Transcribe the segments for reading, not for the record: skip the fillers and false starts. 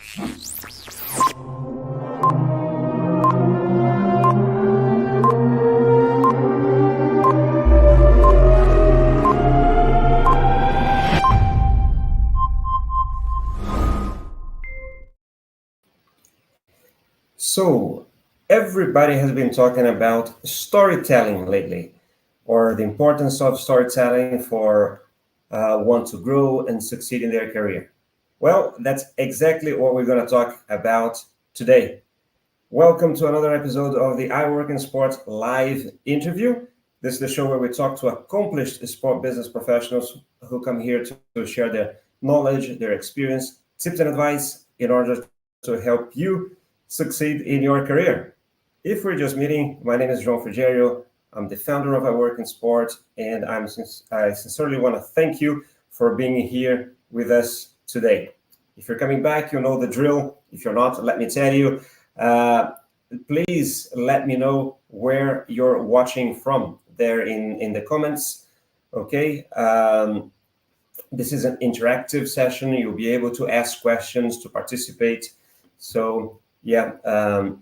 So, everybody has been talking about storytelling lately, or the importance of storytelling for one to grow and succeed in their career. Well, that's exactly what we're going to talk about today. Welcome to another episode of the iWorkinSport live interview. This is the show where we talk to accomplished sport business professionals who come here to share their knowledge, their experience, tips and advice in order to help you succeed in your career. If we're just meeting, my name is João Frigerio. I'm the founder of iWorkinSport, and I sincerely want to thank you for being here with us today. If you're coming back, you know the drill. If you're not, let me tell you. Please let me know where you're watching from there in the comments. Okay. This is an interactive session. You'll be able to ask questions, to participate. So yeah,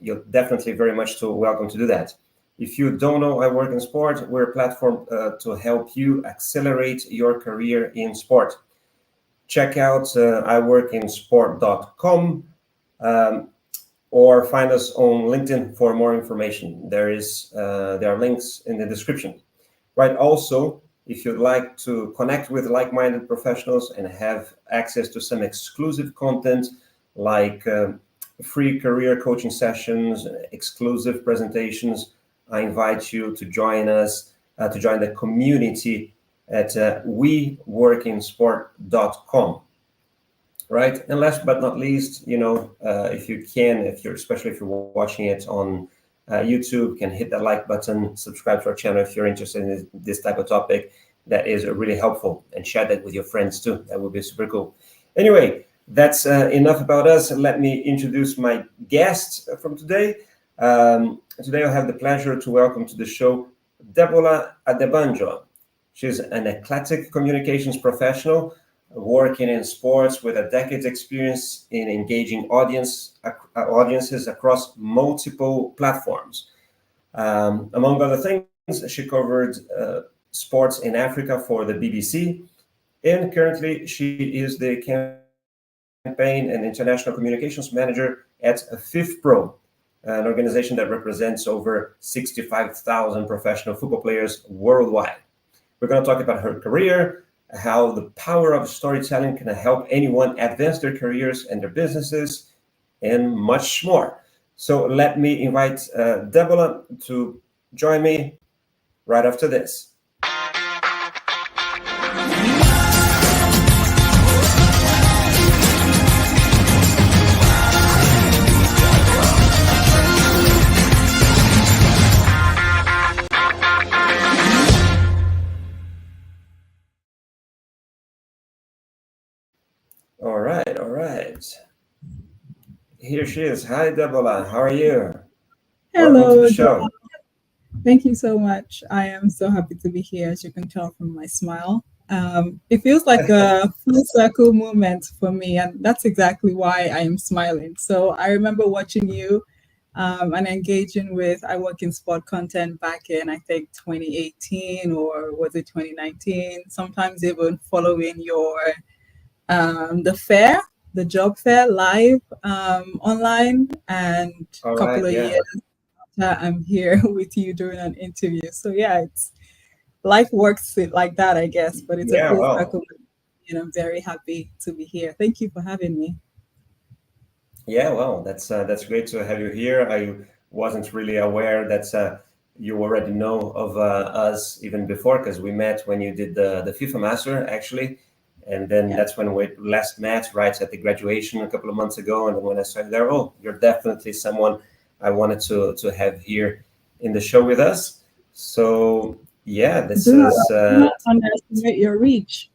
you're definitely very much welcome to do that. If you don't know iWorkinSport, we're a platform to help you accelerate your career in sport. Check out iWorkinSport.com or find us on LinkedIn for more information. There are links in the description. Right. Also, if you'd like to connect with like-minded professionals and have access to some exclusive content like free career coaching sessions, exclusive presentations, I invite you to join us, to join the community at weworkinsport.com. Right. And last but not least, if you can, especially if you're watching it on YouTube, can hit that like button, subscribe to our channel if you're interested in this type of topic. That is really helpful, and share that with your friends too. That would be super cool. Anyway, that's enough about us. Let me introduce my guest from today. Today I have the pleasure to welcome to the show Debola Adebanjo. She's an eclectic communications professional working in sports with a decade's experience in engaging audiences across multiple platforms. Among other things, she covered sports in Africa for the BBC, and currently she is the campaign and international communications manager at FIFPRO, an organization that represents over 65,000 professional football players worldwide. We're going to talk about her career, how the power of storytelling can help anyone advance their careers and their businesses, and much more. So let me invite Debola to join me right after this. All right. Here she is. Hi, Debola. How are you? Hello. Welcome to the show. Thank you so much. I am so happy to be here, as you can tell from my smile. It feels like a full circle moment for me, and that's exactly why I am smiling. So I remember watching you and engaging with iWorkinSport content back in, I think, 2018, or was it 2019? Sometimes even following your the job fair live online, and a couple of years after, I'm here with you doing an interview. So yeah, it's life works like that, I guess, but it's a full circle, and I'm very happy to be here. Thank you for having me. Yeah, well, that's great to have you here. I wasn't really aware that you already know of us even before, because we met when you did the FIFA Master, actually. And then that's when we last met, right at the graduation a couple of months ago. And then when I started there, you're definitely someone I wanted to have here in the show with us. So yeah, this is. Do not underestimate your reach,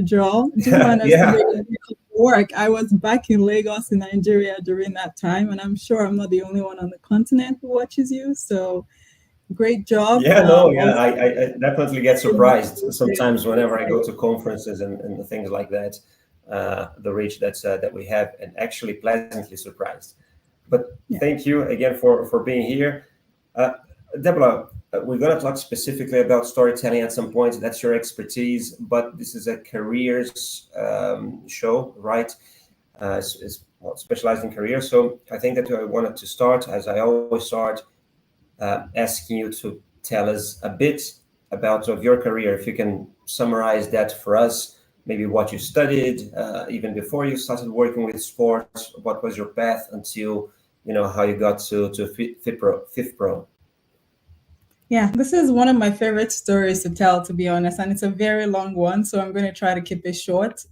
Joel. Do not underestimate your work. I was back in Lagos in Nigeria during that time, and I'm sure I'm not the only one on the continent who watches you. So great job. I definitely get surprised sometimes whenever I go to conferences and things like that. the reach that we have, and actually pleasantly surprised. But Yeah. thank you again for being here. Uh, Debola, we're going to talk specifically about storytelling at some point. That's your expertise, but this is a careers show, right? It's well, specialized in careers. So I think that I wanted to start, as I always start, asking you to tell us a bit about of your career. If you can summarize that for us, maybe what you studied, even before you started working with sports, what was your path until how you got to FIFPRO. Yeah, this is one of my favorite stories to tell, to be honest, and it's a very long one, so I'm going to try to keep it short.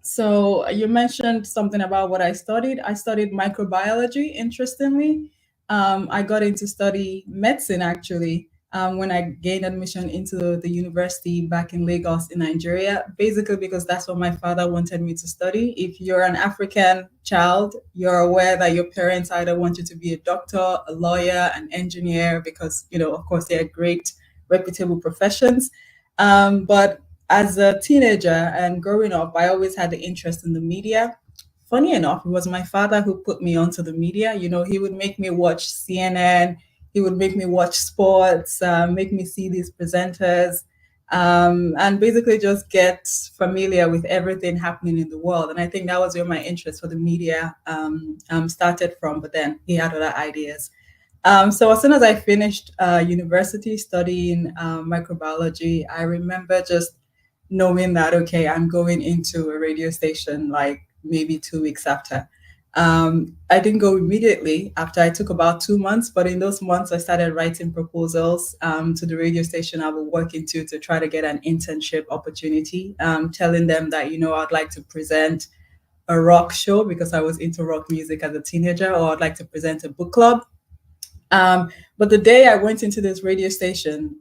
So you mentioned something about what I studied. I studied microbiology, interestingly. I got into study medicine actually when I gained admission into the university back in Lagos in Nigeria, basically because that's what my father wanted me to study. If you're an African child, you're aware that your parents either want you to be a doctor, a lawyer, an engineer, because, of course, they're great, reputable professions. But as a teenager and growing up, I always had the interest in the media. Funny enough, it was my father who put me onto the media. He would make me watch CNN, he would make me watch sports, make me see these presenters, and basically just get familiar with everything happening in the world. And I think that was where my interest for the media started from. But then he had other ideas. So as soon as I finished university studying microbiology, I remember just knowing that, okay, I'm going into a radio station like maybe 2 weeks after. I didn't go immediately after. I took about 2 months, but in those months, I started writing proposals to the radio station I would work into to try to get an internship opportunity, telling them that, I'd like to present a rock show because I was into rock music as a teenager, or I'd like to present a book club. But the day I went into this radio station,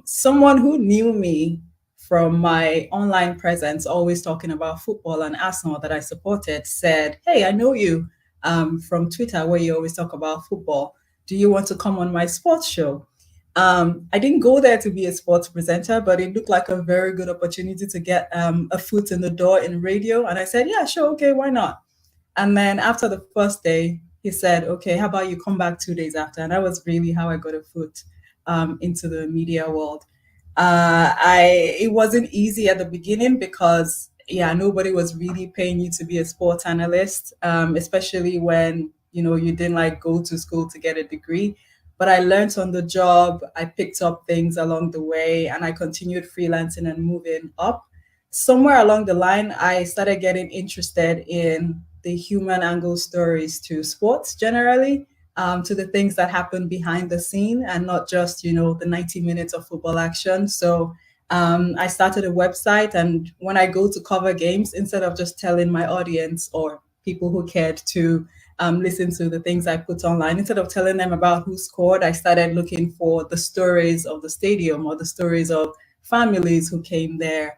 someone who knew me from my online presence, always talking about football and Arsenal that I supported, said, "Hey, I know you from Twitter, where you always talk about football. Do you want to come on my sports show?" I didn't go there to be a sports presenter, but it looked like a very good opportunity to get a foot in the door in radio. And I said, "Yeah, sure, okay, why not?" And then after the first day, he said, "Okay, how about you come back 2 days after?" And that was really how I got a foot into the media world. It wasn't easy at the beginning because, yeah, nobody was really paying you to be a sports analyst, especially when you didn't like go to school to get a degree. But I learned on the job. I picked up things along the way, and I continued freelancing and moving up. Somewhere along the line, I started getting interested in the human angle stories to sports generally, to the things that happen behind the scene and not just, the 90 minutes of football action. So I started a website, and when I go to cover games, instead of just telling my audience or people who cared to listen to the things I put online, instead of telling them about who scored, I started looking for the stories of the stadium or the stories of families who came there.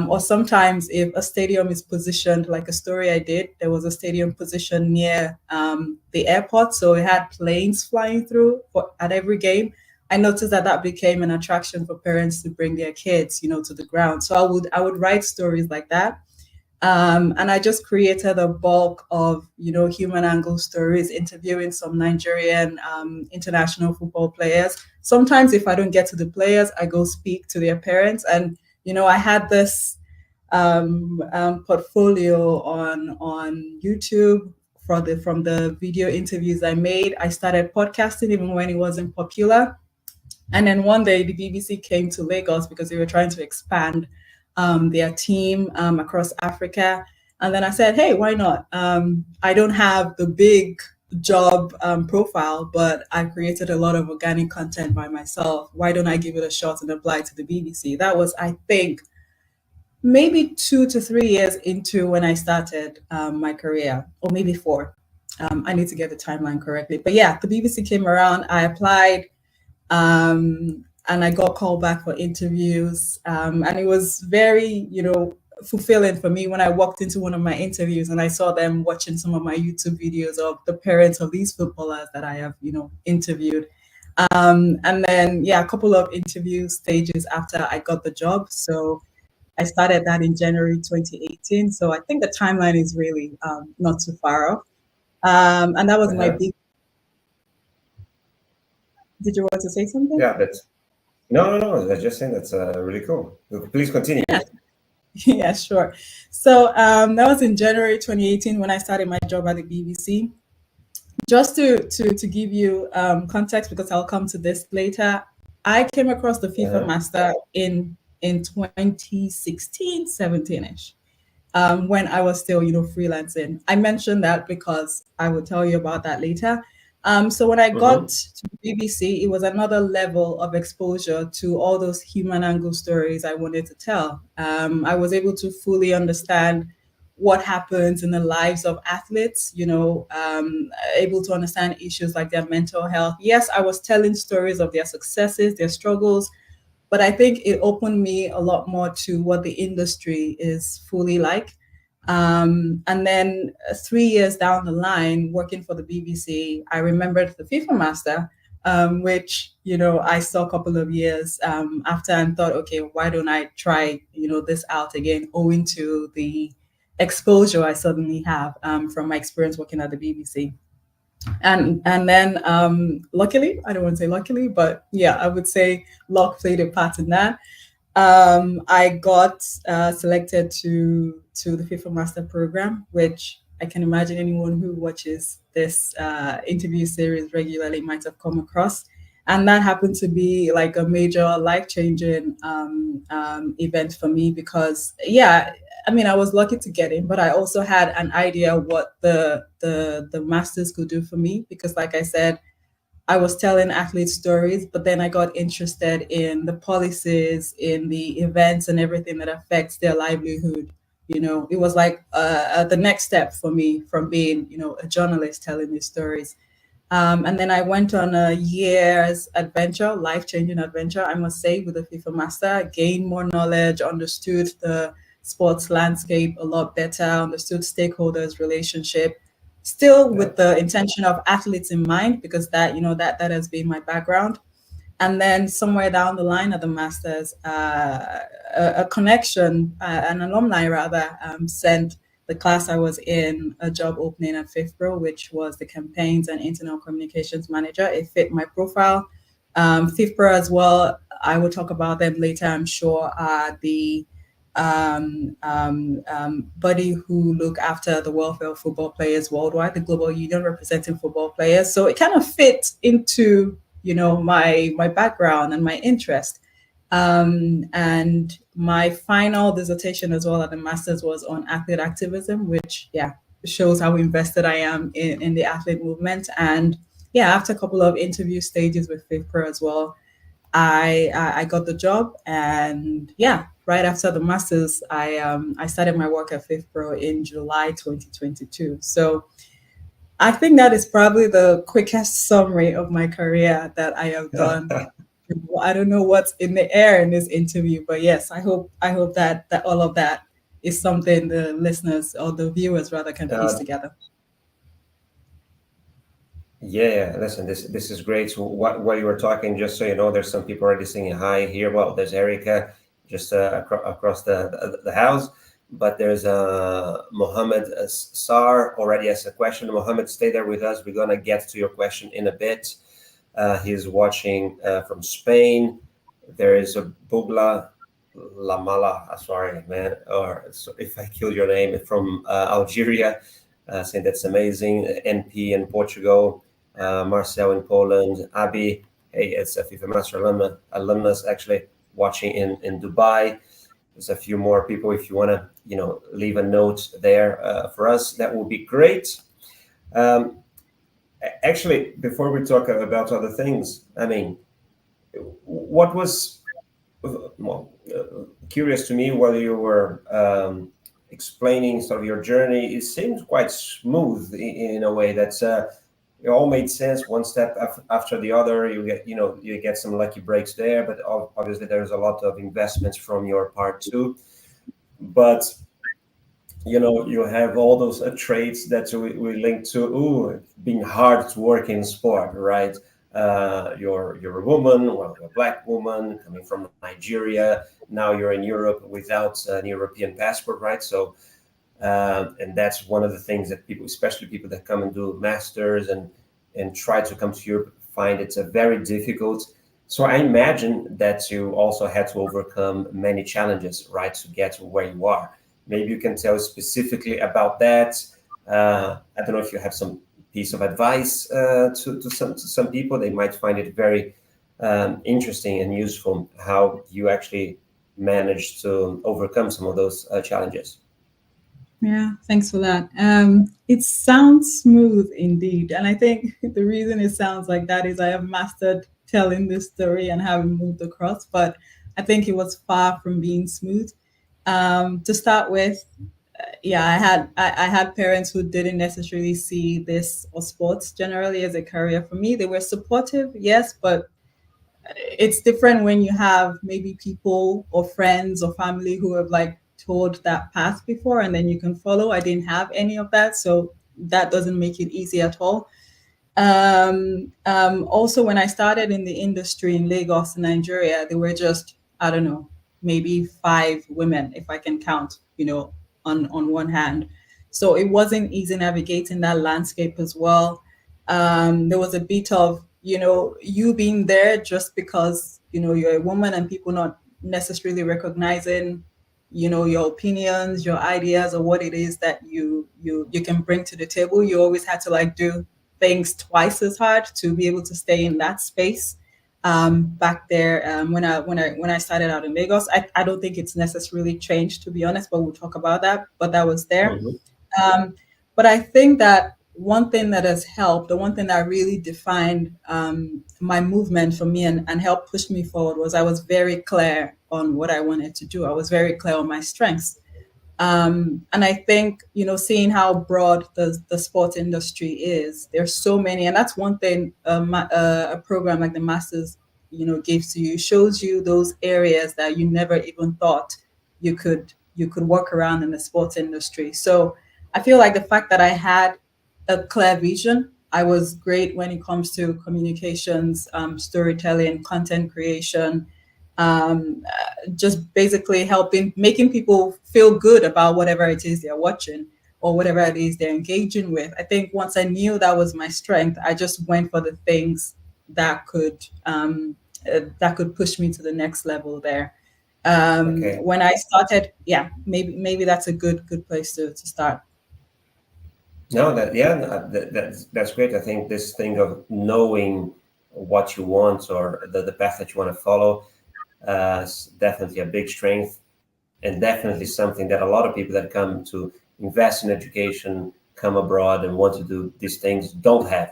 Or sometimes if a stadium is positioned, like a story I did, there was a stadium positioned near the airport, so it had planes flying through at every game. I noticed that that became an attraction for parents to bring their kids, to the ground. So I would write stories like that. And I just created a bulk of, human angle stories, interviewing some Nigerian international football players. Sometimes if I don't get to the players, I go speak to their parents. And I had this portfolio on YouTube from the video interviews I made. I started podcasting even when it wasn't popular. And then one day the BBC came to Lagos because they were trying to expand their team across Africa. And then I said, hey, why not? I don't have the big job profile, but I created a lot of organic content by myself. Why don't I give it a shot and apply to the BBC? That was, I think, maybe 2 to 3 years into when I started my career, or maybe 4. I need to get the timeline correctly. But yeah, the BBC came around, I applied, and I got called back for interviews. And it was very, fulfilling for me when I walked into one of my interviews and I saw them watching some of my YouTube videos of the parents of these footballers that I have, interviewed. And then, yeah, a couple of interview stages after I got the job. So I started that in January 2018. So I think the timeline is really not too far off. And that was my Uh-huh. big. Did you want to say something? Yeah, that's no. I was just saying that's really cool. Please continue. Yeah, yeah, sure. So that was in January 2018 when I started my job at the BBC. Just to give you context, because I'll come to this later, I came across the FIFA Uh-huh. Master in 2016, 17ish. When I was still, freelancing. I mentioned that because I will tell you about that later. So when I got Mm-hmm. to the BBC, it was another level of exposure to all those human angle stories I wanted to tell. I was able to fully understand what happens in the lives of athletes, able to understand issues like their mental health. Yes, I was telling stories of their successes, their struggles, but I think it opened me a lot more to what the industry is fully like. And then 3 years down the line, working for the BBC, I remembered the FIFA Master, which I saw a couple of years after, and thought, okay, why don't I try this out again, owing to the exposure I suddenly have from my experience working at the BBC. And then luckily, I don't want to say luckily, but yeah, I would say luck played a part in that. I got selected to the FIFA Master program, which I can imagine anyone who watches this interview series regularly might have come across. And that happened to be like a major life changing event for me because, yeah, I mean, I was lucky to get in, but I also had an idea what the masters could do for me because, like I said, I was telling athlete stories, but then I got interested in the policies, in the events, and everything that affects their livelihood. It was like the next step for me from being, a journalist telling these stories. And then I went on a year's adventure, life changing adventure, I must say, with the FIFA Master, gained more knowledge, understood the sports landscape a lot better, understood stakeholders' relationship, still Yeah. with the intention of athletes in mind, because that has been my background. And then somewhere down the line at the Masters, a connection, an alumni rather, sent the class I was in a job opening at FIFPRO, which was the campaigns and internal communications manager. It fit my profile. FIFPRO as well, I will talk about them later, I'm sure, are the body who look after the welfare of football players worldwide, the global union representing football players. So it kind of fits into my background and my interest. And my final dissertation as well at the master's was on athlete activism, which shows how invested I am in the athlete movement. And yeah, after a couple of interview stages with FIFPRO as well, I got the job. And yeah, right after the masters, I started my work at FIFPRO in July 2022. So I think that is probably the quickest summary of my career that I have done. I don't know what's in the air in this interview, but yes, I hope that all of that is something the listeners or the viewers rather can piece Uh, together. yeah. Listen, this is great. So while you were talking, just so you know, there's some people already saying hi here. Well, there's Erica just across the house, but there's Mohammed Sar already has a question. Mohammed, stay there with us. We're gonna get to your question in a bit. He's watching from Spain. There is a Bugla Lamala, sorry, man, or so if I killed your name, from Algeria, saying that's amazing. NP in Portugal, Marcel in Poland, Abi, hey, it's a FIFA Master alumnus actually watching in Dubai. There's a few more people. If you want to, leave a note there for us, that would be great. Um, Actually, before we talk about other things, I mean, what was well, curious to me while you were explaining sort of your journey, it seemed quite smooth in a way that it all made sense. One step after the other, you get some lucky breaks there, but obviously there's a lot of investments from your part too. But you have all those traits that we link to being hard to work in sport, right? you're a woman, well, you're a black woman coming from Nigeria. Now you're in Europe without an European passport, right? So, and that's one of the things that people, especially people that come and do masters and try to come to Europe, find it's a very difficult. So I imagine that you also had to overcome many challenges, right, to get to where you are. Maybe you can tell specifically about that. I don't know if you have some piece of advice to some people. They might find it very interesting and useful how you actually managed to overcome some of those challenges. Yeah, thanks for that. It sounds smooth indeed. And I think the reason it sounds like that is I have mastered telling this story and having moved across, but I think it was far from being smooth. To start with, yeah, I had parents who didn't necessarily see this or sports generally as a career for me. They were supportive, yes, but it's different when you have maybe people or friends or family who have like told that path before and then you can follow. I didn't have any of that, so that doesn't make it easy at all. Also, when I started in the industry in Lagos, Nigeria, there were just, I don't know, maybe 5 women, if I can count, on one hand. So it wasn't easy navigating that landscape as well. There was a bit of, you being there just because, you're a woman and people not necessarily recognizing, your opinions, your ideas, or what it is that you can bring to the table. You always had to like do things twice as hard to be able to stay in that space. Back there, when I started out in Lagos, I don't think it's necessarily changed, to be honest, but we'll talk about that. But that was there. Mhm. Um, but I think that one thing that has helped, the one thing that really defined my movement for me and helped push me forward was I was very clear on what I wanted to do. I was very clear on my strengths. And I think, seeing how broad the sport industry is, there's so many, and that's one thing a program like the Masters, gives to you, shows you those areas that you never even thought you could work around in the sports industry. So I feel like the fact that I had a clear vision, I was great when it comes to communications, storytelling, content creation, just basically helping making people feel good about whatever it is they're watching or whatever it is they're engaging with. I think once I knew that was my strength, I just went for the things that could push me to the next level there. Okay. When I started, yeah, maybe that's a good place to start. No, that's great. I think this thing of knowing what you want or the path that you want to follow is definitely a big strength and definitely something that a lot of people that come to invest in education, come abroad and want to do these things don't have.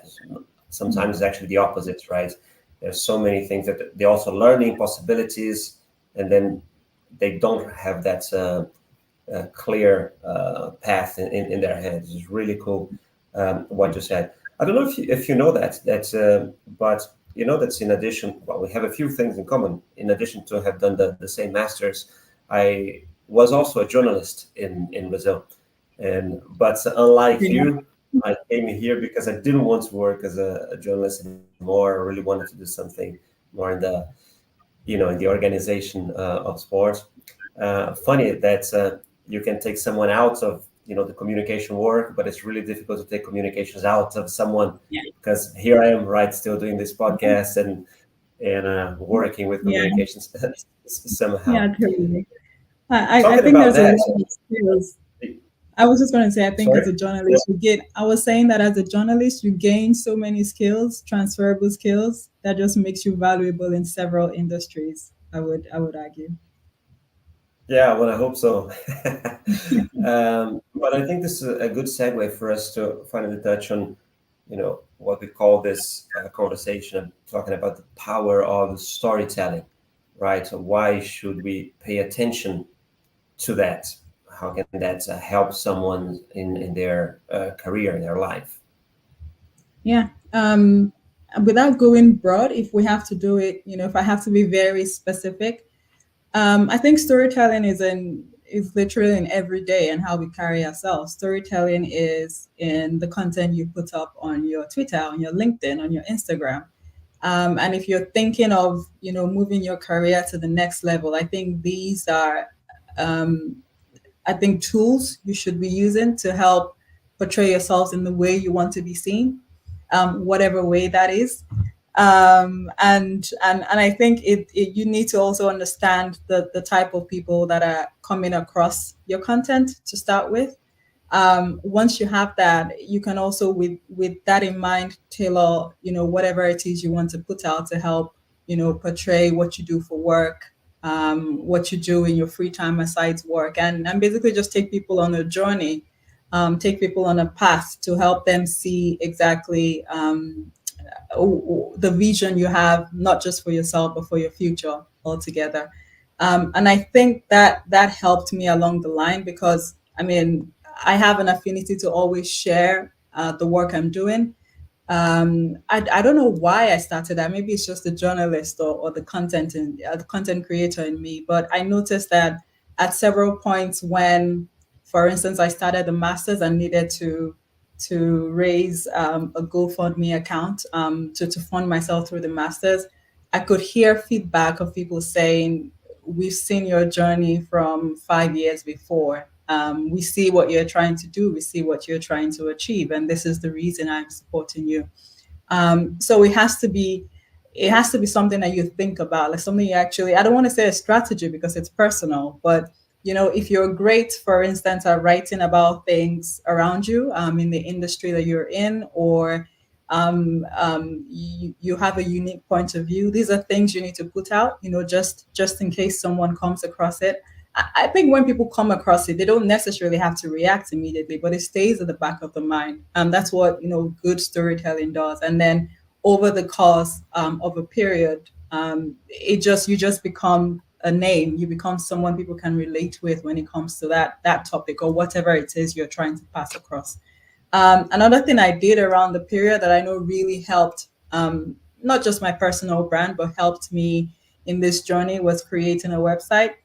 Sometimes it's actually the opposite, right? There's so many things that they're also learning possibilities, and then they don't have that clear path in their heads. It's really cool what you said. I don't know if you know but you know that's in addition. Well, we have a few things in common. In addition to have done the same masters, I was also a journalist in Brazil, and but unlike Yeah. you, I came here because I didn't want to work as a journalist anymore. I really wanted to do something more in the in the organization of sport. Funny that you can take someone out of the communication work, but it's really difficult to take communications out of someone Yeah. because here I am, right, still doing this podcast and working with Yeah. communications Yeah, somehow. totally. I Talking think about there's a that, lot of skills. I was just going to say, I think as sorry. a journalist, I was saying that as a journalist, you gain so many skills, transferable skills, that just makes you valuable in several industries. I would argue. Yeah, well, I hope so. But I think this is a good segue for us to finally touch on, what we call this conversation, talking about the power of storytelling, right? So why should we pay attention to that? How can that help someone in their career, in their life? Yeah. Without going broad, if we have to do it, if I have to be very specific, I think storytelling is literally in every day and how we carry ourselves. Storytelling is in the content you put up on your Twitter, on your LinkedIn, on your Instagram. And if you're thinking of, moving your career to the next level, I think these are, I think, tools you should be using to help portray yourselves in the way you want to be seen, whatever way that is. And I think you need to also understand the type of people that are coming across your content to start with. Once you have that, you can also, with that in mind, tailor, whatever it is you want to put out to help, portray what you do for work, what you do in your free time aside work, and basically just take people on a journey, take people on a path to help them see exactly the vision you have, not just for yourself but for your future altogether. And I think that helped me along the line, because I mean, I have an affinity to always share the work I'm doing. I don't know why I started that. Maybe it's just the journalist, or the content and the content creator in me. But I noticed that at several points when, for instance, I started the masters and needed to raise a GoFundMe account, to fund myself through the masters, I could hear feedback of people saying, "We've seen your journey from 5 years before. We see what you're trying to do. We see what you're trying to achieve, and this is the reason I'm supporting you." So it has to be something that you think about, like something you actually, I don't want to say a strategy because it's personal, but if you're great, for instance, at writing about things around you, in the industry that you're in, or you have a unique point of view, these are things you need to put out, just in case someone comes across it. I think when people come across it, they don't necessarily have to react immediately, but it stays at the back of the mind. That's what good storytelling does. And then over the course of a period, you just become a name. You become someone people can relate with when it comes to that topic or whatever it is you're trying to pass across. Another thing I did around the period that I know really helped, not just my personal brand, but helped me in this journey, was creating a website.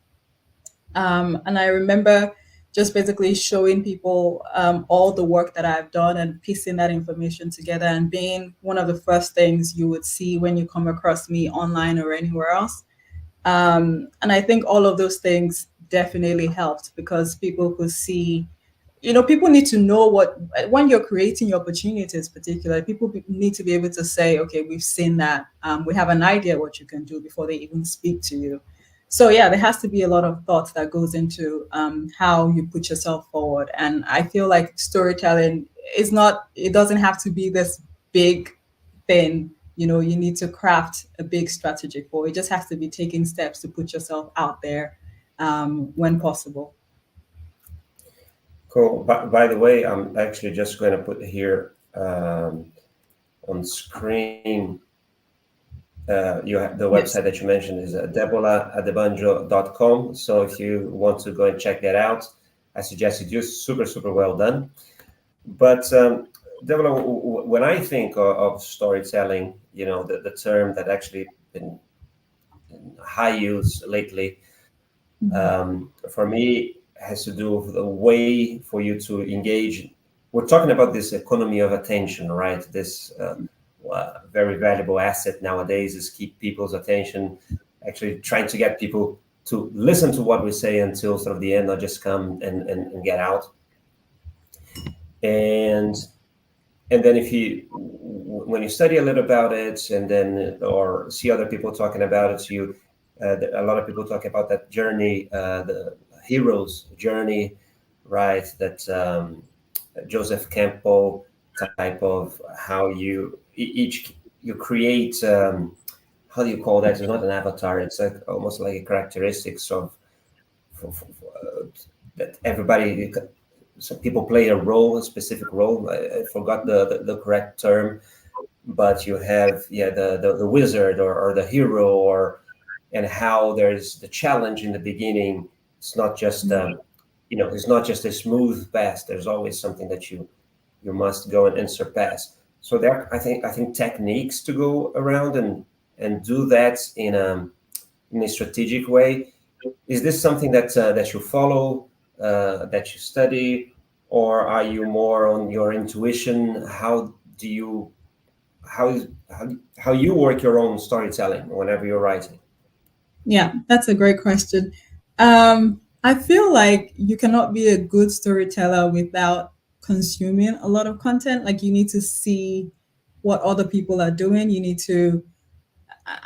And I remember just basically showing people all the work that I've done and piecing that information together, and being one of the first things you would see when you come across me online or anywhere else. And I think all of those things definitely helped, because people could see, people need to know what, when you're creating your opportunities, particularly, people need to be able to say, okay, we've seen that. We have an idea what you can do before they even speak to you. So yeah, there has to be a lot of thought that goes into how you put yourself forward. And I feel like storytelling is not, it doesn't have to be this big thing, you need to craft a big strategy for. It just has to be taking steps to put yourself out there when possible. Cool. By the way, I'm actually just going to put here on screen. You have the Yes. website that you mentioned is debolaadebanjo.com. So if you want to go and check that out, I suggest you do. Super, super well done. But Debola, when I think of storytelling, the term that actually been in high use lately, for me, has to do with the way for you to engage. We're talking about this economy of attention, right? This very valuable asset nowadays is keep people's attention, actually trying to get people to listen to what we say until sort of the end, not just come and get out. And then if you, when you study a little about it, and then or see other people talking about it, you a lot of people talk about that journey, the hero's journey, right? That Joseph Campbell type of how you each you create. How do you call that? It's not an avatar. It's like almost like a characteristics of that everybody. Some people play a role, a specific role. I forgot the correct term, but you have the wizard or the hero, or and how there's the challenge in the beginning. It's not just it's not just a smooth path. There's always something that you must go and surpass. So there, I think techniques to go around and do that in a strategic way. Is this something that you follow, that you study, or are you more on your intuition? how you work your own storytelling whenever you're writing. Yeah, that's a great question. I feel like you cannot be a good storyteller without consuming a lot of content. Like you need to see what other people are doing. You need to,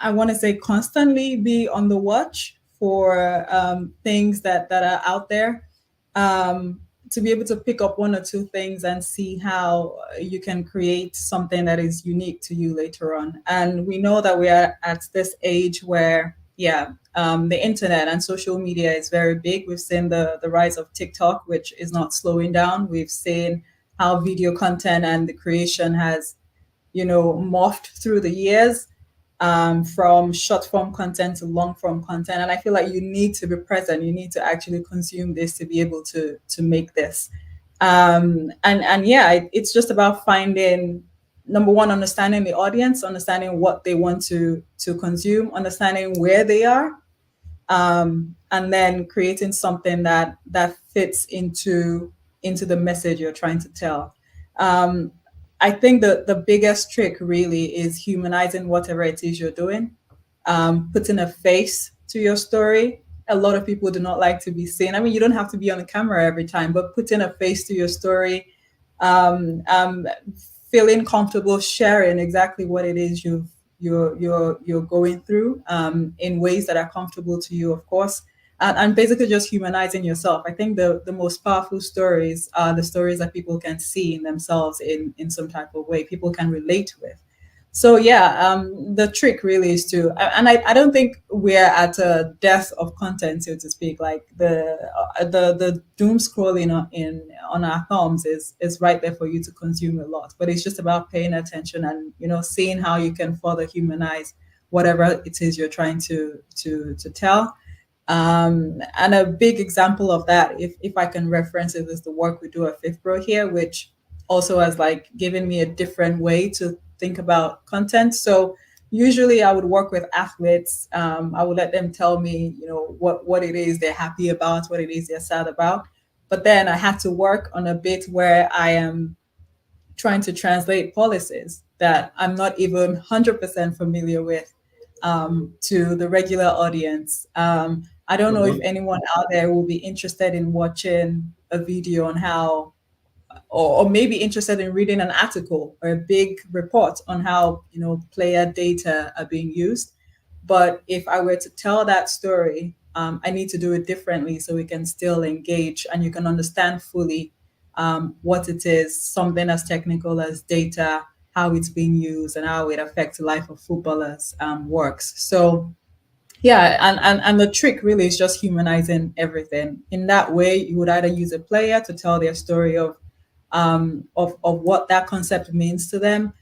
I want to say, constantly be on the watch for things that are out there, um, to be able to pick up one or two things and see how you can create something that is unique to you later on. And we know that we are at this age where, yeah, the internet and social media is very big. We've seen the rise of TikTok, which is not slowing down. We've seen how video content and the creation has, morphed through the years, from short form content to long form content. And I feel like you need to be present. You need to actually consume this to be able to make this. And yeah, it's just about finding, number one, understanding the audience, understanding what they want to consume, understanding where they are, and then creating something that fits into the message you're trying to tell. Um, I think the biggest trick really is humanizing whatever it is you're doing, putting a face to your story. A lot of people do not like to be seen. I mean, you don't have to be on the camera every time, but putting a face to your story, um, um, feeling comfortable sharing exactly what it is you're going through, in ways that are comfortable to you, of course, and basically just humanizing yourself. I think the most powerful stories are the stories that people can see in themselves in some type of way. People can relate with. So yeah, the trick really is to, and I don't think we're at a death of content, so to speak. Like the doom scrolling on our thumbs is right there for you to consume a lot, but it's just about paying attention and seeing how you can further humanize whatever it is you're trying to tell. And a big example of that, if I can reference it, is the work we do at FIFPRO here, which also has like given me a different way to think about content. So usually I would work with athletes. I would let them tell me, what it is they're happy about, what it is they're sad about. But then I had to work on a bit where I am trying to translate policies that I'm not even 100% familiar with, to the regular audience. I don't know if Mhm. anyone out there will be interested in watching a video on how, or maybe interested in reading an article or a big report on how player data are being used. But if I were to tell that story, I need to do it differently so we can still engage and you can understand fully, what it is, something as technical as data, how it's being used, and how it affects the life of footballers, works. So yeah, and the trick really is just humanizing everything. In that way, you would either use a player to tell their story of what that concept means to them,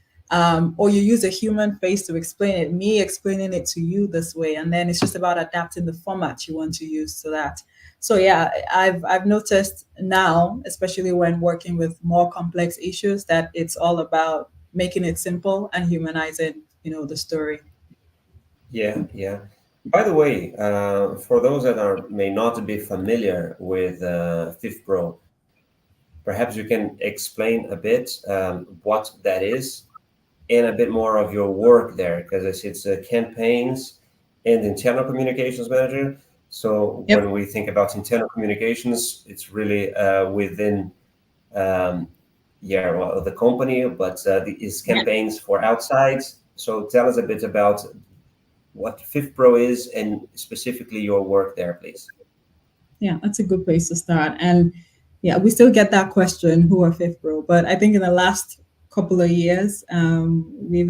or you use a human face to explain it. Me explaining it to you this way, and then it's just about adapting the format you want to use to that. So yeah, I've noticed now, especially when working with more complex issues, that it's all about making it simple and humanizing, the story. Yeah, yeah. By the way, for those that may not be familiar with FIFPRO, perhaps you can explain a bit what that is and a bit more of your work there, because it's campaigns and internal communications manager. So Yep. when we think about internal communications, it's really within, um, yeah, well, the company, but is campaigns for outside. So tell us a bit about what FIFPRO is and specifically your work there, please. Yeah, that's a good place to start. And yeah, we still get that question, who are fifth row? But I think in the last couple of years, we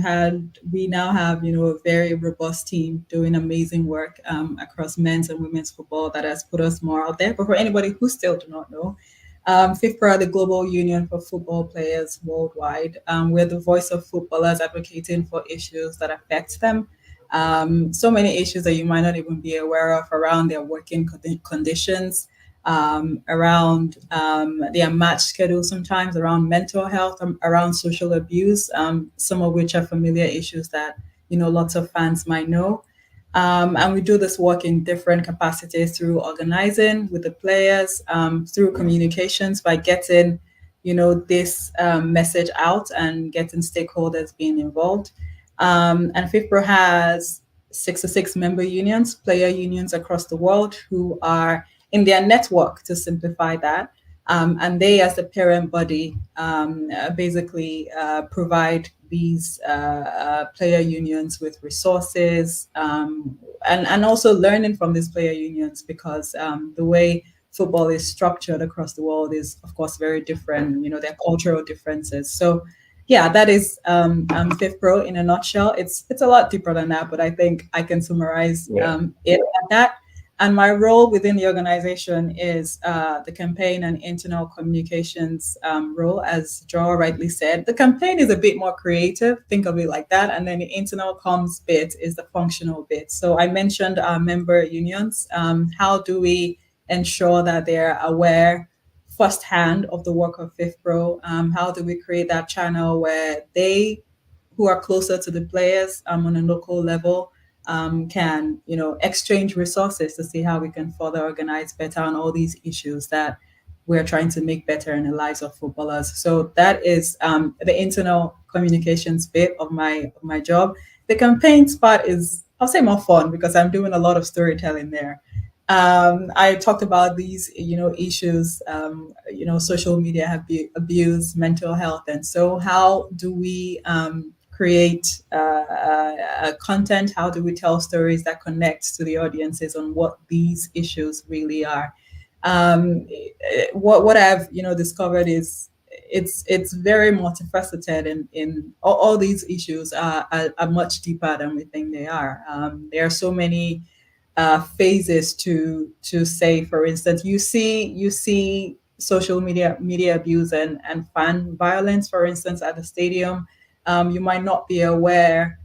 now have, a very robust team doing amazing work, across men's and women's football that has put us more out there. But for anybody who still do not know, FIFPRO, the Global Union for Football Players Worldwide. We're the voice of footballers advocating for issues that affect them. So many issues that you might not even be aware of around their working conditions, around their match schedule, sometimes around mental health, around social abuse, some of which are familiar issues that lots of fans might know. And we do this work in different capacities through organizing with the players, through communications by getting this message out and getting stakeholders being involved. And FIFPRO has 66 member unions, player unions across the world who are in their network, to simplify that. And they, as the parent body, basically provide these player unions with resources, and also learning from these player unions, because the way football is structured across the world is, of course, very different. There are cultural differences. So, yeah, that is FIFPRO in a nutshell. It's a lot deeper than that, but I think I can summarize it at that. And my role within the organization is the campaign and internal communications role, as Joel rightly said. The campaign is a bit more creative, think of it like that. And then the internal comms bit is the functional bit. So I mentioned our member unions. How do we ensure that they're aware firsthand of the work of FIFPRO? How do we create that channel where they, who are closer to the players on a local level, can exchange resources to see how we can further organize better on all these issues that we're trying to make better in the lives of footballers. So that is the internal communications bit of my job. The campaigns part is, I'll say, more fun because I'm doing a lot of storytelling there. I talked about these, issues, social media abuse, mental health. And so how do we create content? How do we tell stories that connect to the audiences on what these issues really are? What I've discovered is it's very multifaceted, in all these issues are much deeper than we think they are. There are so many phases to say. For instance, you see social media abuse and fan violence, for instance, at the stadium. You might not be aware,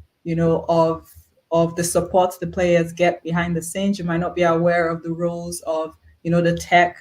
of the support the players get behind the scenes. You might not be aware of the roles of, the tech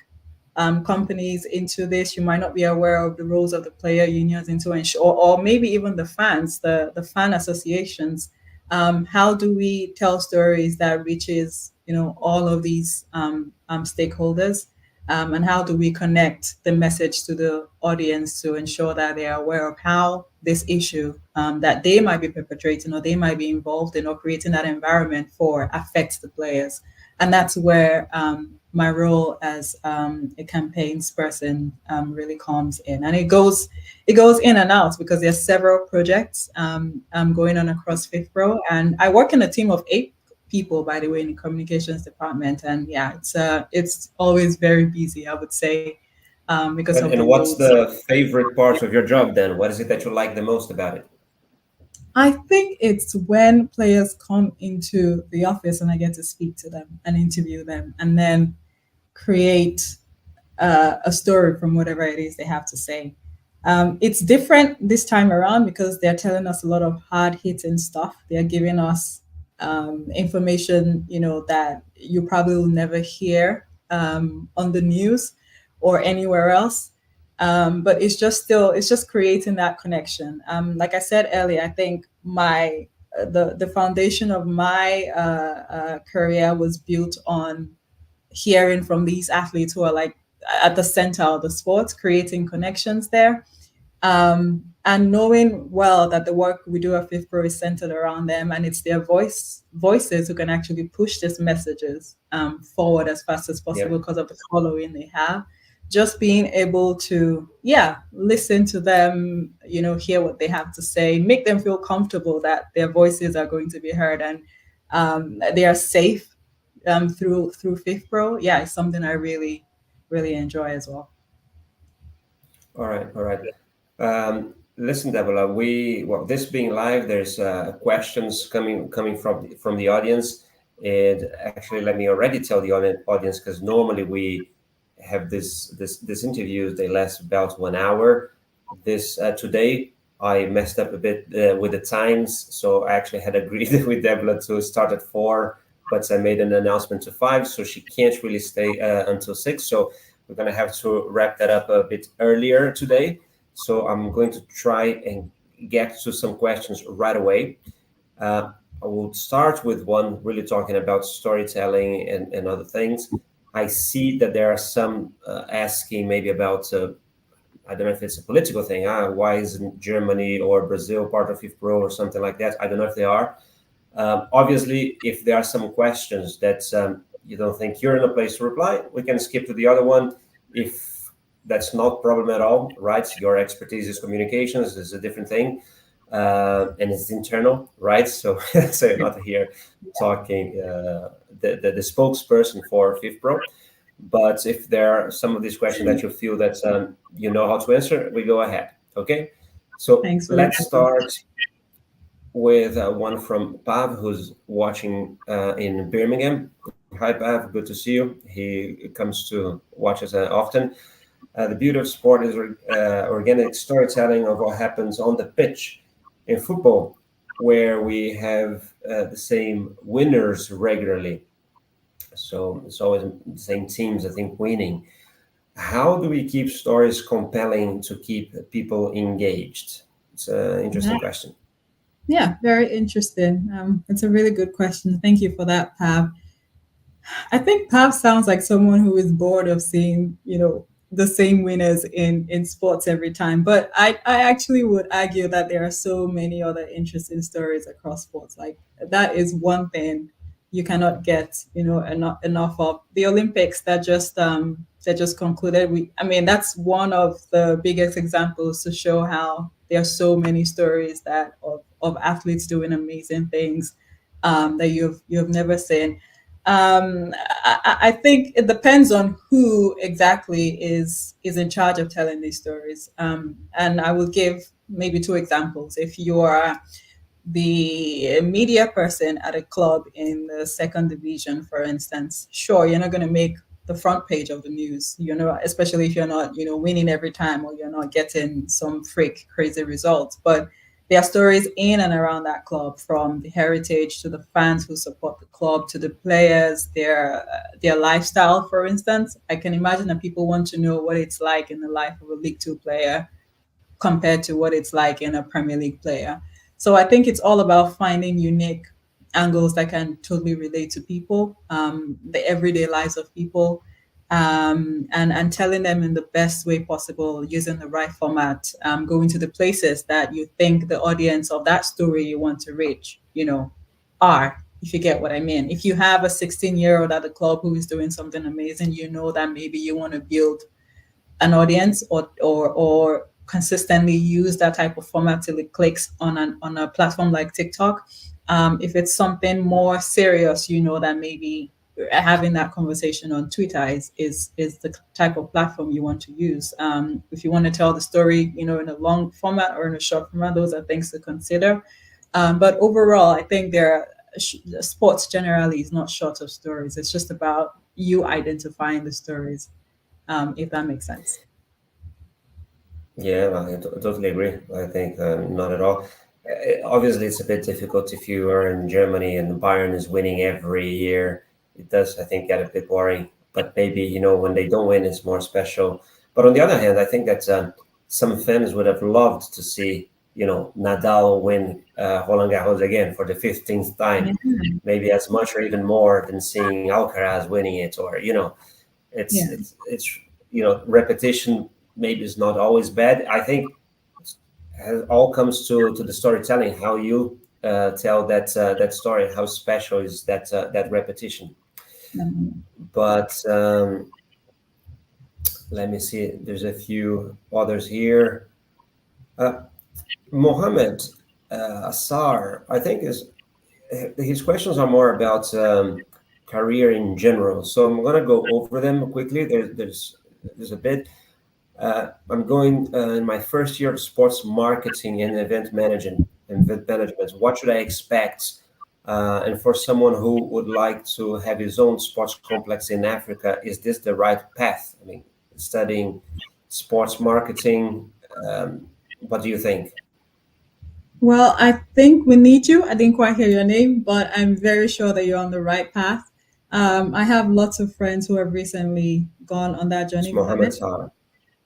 companies into this. You might not be aware of the roles of the player unions into ensure, or maybe even the fans, the fan associations. How do we tell stories that reaches, all of these stakeholders? And how do we connect the message to the audience to ensure that they are aware of how this issue that they might be perpetrating or they might be involved in or creating that environment for affects the players? And that's where my role as a campaigns person really comes in, and it goes in and out because there's several projects going on across FIFPRO, and I work in a team of 8 people, by the way, in the communications department. And yeah, it's always very busy, I would say, because of the And what's roles. the favorite part of your job then? What is it that you like the most about it? I think it's when players come into the office and I get to speak to them and interview them, and then create a story from whatever it is they have to say. It's different this time around because they're telling us a lot of hard hitting stuff. They're giving us information, that you probably will never hear on the news or anywhere else. But it's just creating that connection. Like I said earlier, I think the foundation of my career was built on hearing from these athletes who are like at the center of the sport, creating connections there, and knowing well that the work we do at FIFPRO is centered around them, and it's their voices who can actually push these messages forward as fast as possible because of the following they have. Just being able to, listen to them, hear what they have to say, make them feel comfortable that their voices are going to be heard, and they are safe through FIFPRO. Yeah, it's something I really, really enjoy as well. All right, all right. Listen, Debola, this being live, there's questions coming from the audience. And actually, let me already tell the audience, because normally we have this interviews, they last about 1 hour. This today I messed up a bit with the times, so I actually had agreed with Debola to start at 4, but I made an announcement to 5, so she can't really stay until 6. So we're going to have to wrap that up a bit earlier today. So I'm going to try and get to some questions right away. I will start with one really talking about storytelling and other things. I see that there are some asking maybe about I don't know if it's a political thing. Why isn't Germany or Brazil part of FIFPRO or something like that? I don't know if they are. Obviously, if there are some questions that you don't think you're in a place to reply, we can skip to the other one. If that's not problem at all, right? Your expertise is communications, is a different thing, and it's internal, right? So, so you're not here talking the spokesperson for FIFPRO. But if there are some of these questions that you feel that you know how to answer, we go ahead. Okay. So Thanks for the let's start with one from Pav, who's watching in Birmingham. Hi, Pav. Good to see you. He comes to watch us often. The beauty of sport is organic storytelling of what happens on the pitch. In football, where we have the same winners regularly. So it's always the same teams, I think, winning. How do we keep stories compelling to keep people engaged? It's an interesting question. Yeah, very interesting. It's a really good question. Thank you for that, Pav. I think Pav sounds like someone who is bored of seeing, the same winners in sports every time. But I actually would argue that there are so many other interesting stories across sports. Like that is one thing you cannot get, enough of. The Olympics that just concluded. That's one of the biggest examples to show how there are so many stories that of athletes doing amazing things that you've never seen. I think it depends on who exactly is in charge of telling these stories. And I will give maybe two examples. If you are the media person at a club in the second division, for instance, sure, you're not going to make the front page of the news, especially if you're not, winning every time or you're not getting some freak crazy results. But there are stories in and around that club, from the heritage to the fans who support the club to the players, their lifestyle, for instance. I can imagine that people want to know what it's like in the life of a League Two player compared to what it's like in a Premier League player. So I think it's all about finding unique angles that can totally relate to people, the everyday lives of people, and telling them in the best way possible, using the right format, going to the places that you think the audience of that story you want to reach, are. If you get what I mean. If you have a 16-year-old at the club who is doing something amazing, that maybe you want to build an audience, or consistently use that type of format till it clicks on a platform like TikTok. If it's something more serious, that maybe having that conversation on Twitter is the type of platform you want to use. If you want to tell the story, in a long format or in a short format, those are things to consider. But overall, I think sports generally is not short of stories. It's just about you identifying the stories, if that makes sense. Yeah, well, I totally agree. I think not at all. Obviously, it's a bit difficult if you are in Germany and Bayern is winning every year. It does, I think, get a bit boring. But maybe, when they don't win, it's more special. But on the other hand, I think that some fans would have loved to see, Nadal win Roland Garros again for the 15th time, Yeah. maybe as much or even more than seeing Alcaraz winning it, or, it's Yeah. it's repetition maybe is not always bad. I think it all comes to the storytelling, how you tell that story, how special is that repetition. Mhm. But let me see. There's a few others here. Uh, Mohammed Assar, I think is his questions are more about career in general. So I'm gonna go over them quickly. There's a bit. I'm going in my first year of sports marketing and event management. What should I expect? And for someone who would like to have his own sports complex in Africa, is this the right path? I mean, studying sports marketing. What do you think? Well, I think we need you. I didn't quite hear your name, but I'm very sure that you're on the right path. I have lots of friends who have recently gone on that It's journey, Mohammed Mohammed. Sar.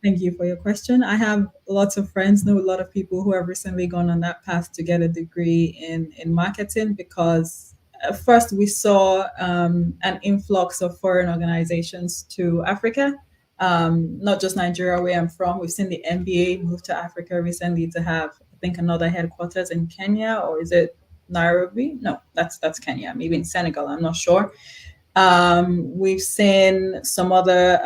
Thank you for your question. I have lots of friends, know a lot of people who have recently gone on that path to get a degree in marketing, because first we saw an influx of foreign organizations to Africa. not just Nigeria, where I'm from. We've seen the NBA move to Africa recently to have, I think, another headquarters in Kenya, or is it Nairobi? No, that's Kenya. Maybe in Senegal. I'm not sure. We've seen some other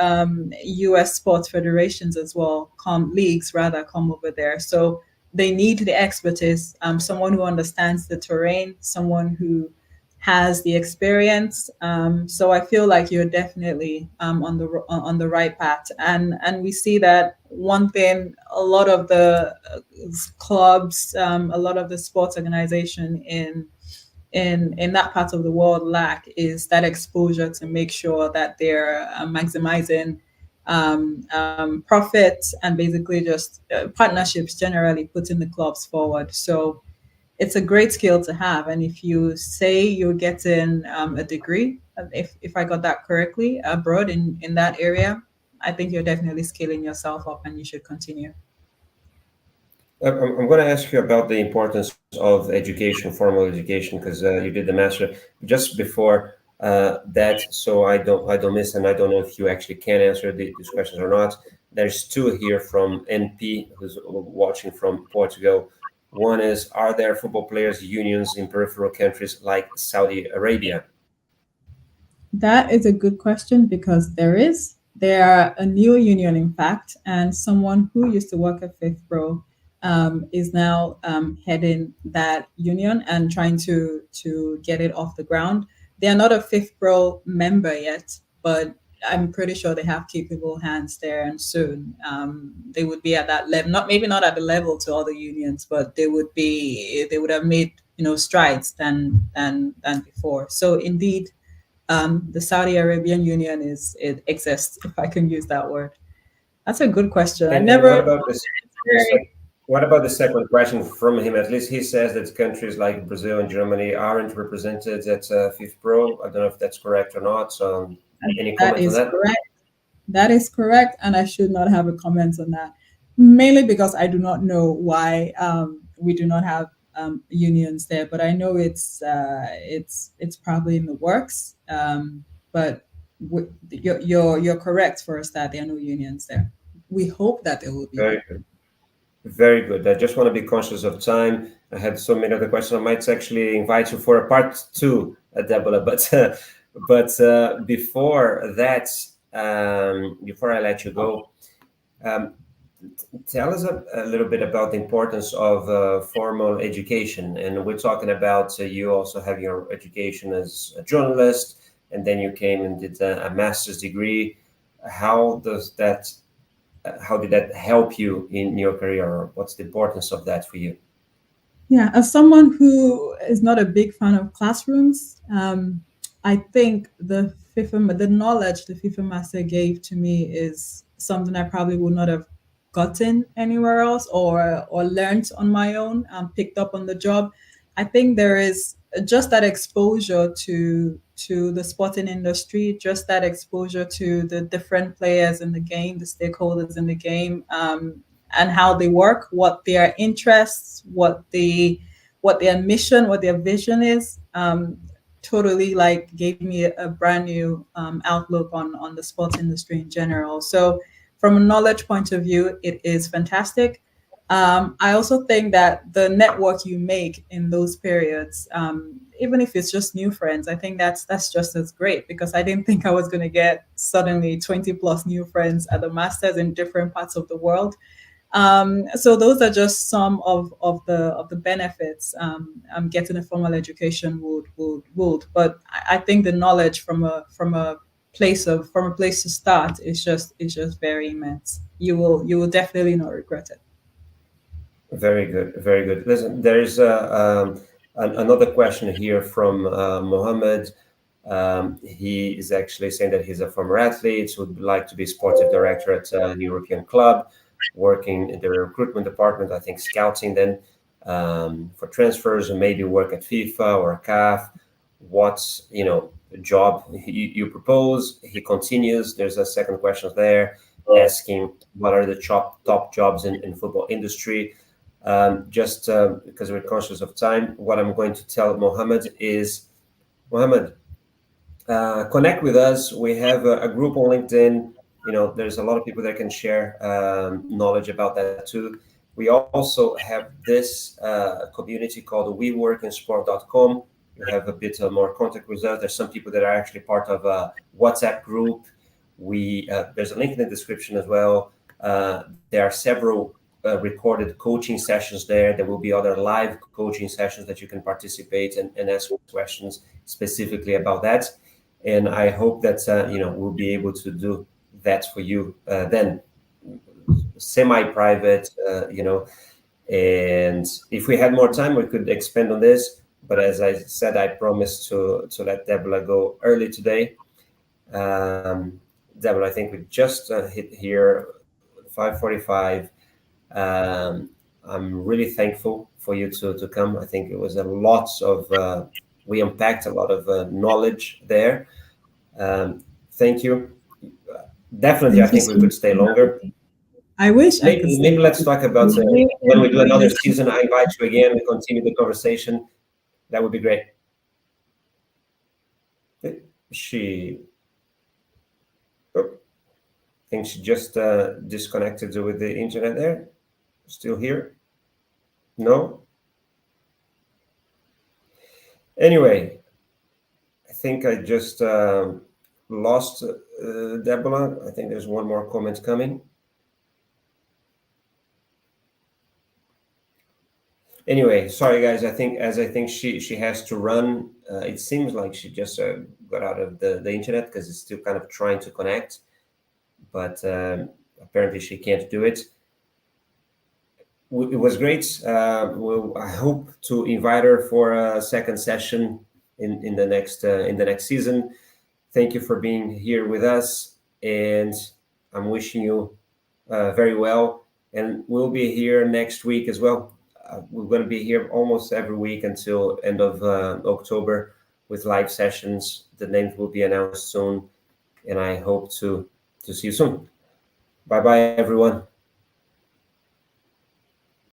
U.S. sports federations as well, leagues rather, come over there. So they need the expertise, someone who understands the terrain, someone who has the experience. So I feel like you're definitely on the right path, and we see that one thing a lot of the clubs, a lot of the sports organization in that part of the world lack is that exposure to make sure that they're maximizing profits and basically just partnerships generally putting the clubs forward. So it's a great skill to have. And if you say you're getting a degree, if I got that correctly, abroad in that area, I think you're definitely scaling yourself up and you should continue. I'm going to ask you about the importance of education, formal education, because you did the master just before that. So I don't miss, and I don't know if you actually can answer these questions or not. There's two here from NP who's watching from Portugal. One is, are there football players unions in peripheral countries like Saudi Arabia? That is a good question because there is. There are a new union, in fact, and someone who used to work at FIFPRO is now heading that union and trying to get it off the ground. They are not a FIFPRO member yet, but I'm pretty sure they have capable hands there, and soon they would be at that level. Not maybe not at the level to other unions, but they would have made strides than before. So indeed, the Saudi Arabian Union it exists, if I can use that word. That's a good question. I And never. what about this? The sec- what about the second question from him? At least he says that countries like Brazil and Germany aren't represented at FIFPRO. I don't know if that's correct or not. So, any That comment on is that? correct. That is correct, and I should not have a comment on that. Mainly because I do not know why we do not have unions there, but I know it's probably in the works. But you're correct for us that there are no unions there. We hope that there will be Very though. good. Very good. I just want to be conscious of time. I had so many other questions. I might actually invite you for a part two, Debola. But before that, before I let you go, um, tell us a little bit about the importance of formal education. And we're talking about you also have your education as a journalist, and then you came and did a master's degree. How does that how did that help you in your career, or what's the importance of that for you? Yeah, as someone who is not a big fan of classrooms, I think the knowledge the FIFA Master gave to me is something I probably would not have gotten anywhere else or learned on my own, picked up on the job. I think there is just that exposure to the sporting industry, just that exposure to the different players in the game, the stakeholders in the game, and how they work, what their interests, what their mission, what their vision is. Totally like gave me a brand new outlook on the sports industry in general. So from a knowledge point of view, it is fantastic. I also think that the network you make in those periods, even if it's just new friends, I think that's just as great because I didn't think I was going to get suddenly 20 plus new friends at the masters in different parts of the world. So those are just some of the benefits getting a formal education would. But I think the knowledge from a place to start is just very immense. You will definitely not regret it. Very good, very good. Listen, there is another question here from Mohammed. He is actually saying that he's a former athlete, would like to be sportive director at an European club, working in the recruitment department, I think scouting then for transfers, and maybe work at FIFA or CAF. What's job you propose? He continues. There's a second question there asking what are the top jobs in football industry. Just because we're conscious of time, what I'm going to tell Mohammed is, Mohammed, connect with us. We have a group on LinkedIn. there's a lot of people that can share knowledge about that too. We also have this community called WeWorkinSport.com. You have a bit more contact with us. There's some people that are actually part of a WhatsApp group. There's a link in the description as well. There are several recorded coaching sessions there. There will be other live coaching sessions that you can participate and ask questions specifically about that. And I hope that we'll be able to do that for you then, semi-private, and if we had more time, we could expand on this. But as I said, I promised to let Debola go early today. Debola, I think we just hit here 5:45. I'm really thankful for you to come. I think it was a lot of we unpacked a lot of knowledge there. Thank you. Definitely, I think we could stay longer. I wish I could stay. Maybe let's talk about when we do another season. I invite you again. We continue the conversation. That would be great. I think she just disconnected with the internet there. Still here? No? Anyway, I think I just lost Debola. I think there's one more comment coming. Anyway, sorry guys. I think she has to run. It seems like she just got out of the internet because it's still kind of trying to connect, but apparently she can't do it. It was great. I hope to invite her for a second session in the next season. Thank you for being here with us, and I'm wishing you very well. And we'll be here next week as well. We're going to be here almost every week until end of October with live sessions. The names will be announced soon, and I hope to see you soon. Bye-bye, everyone.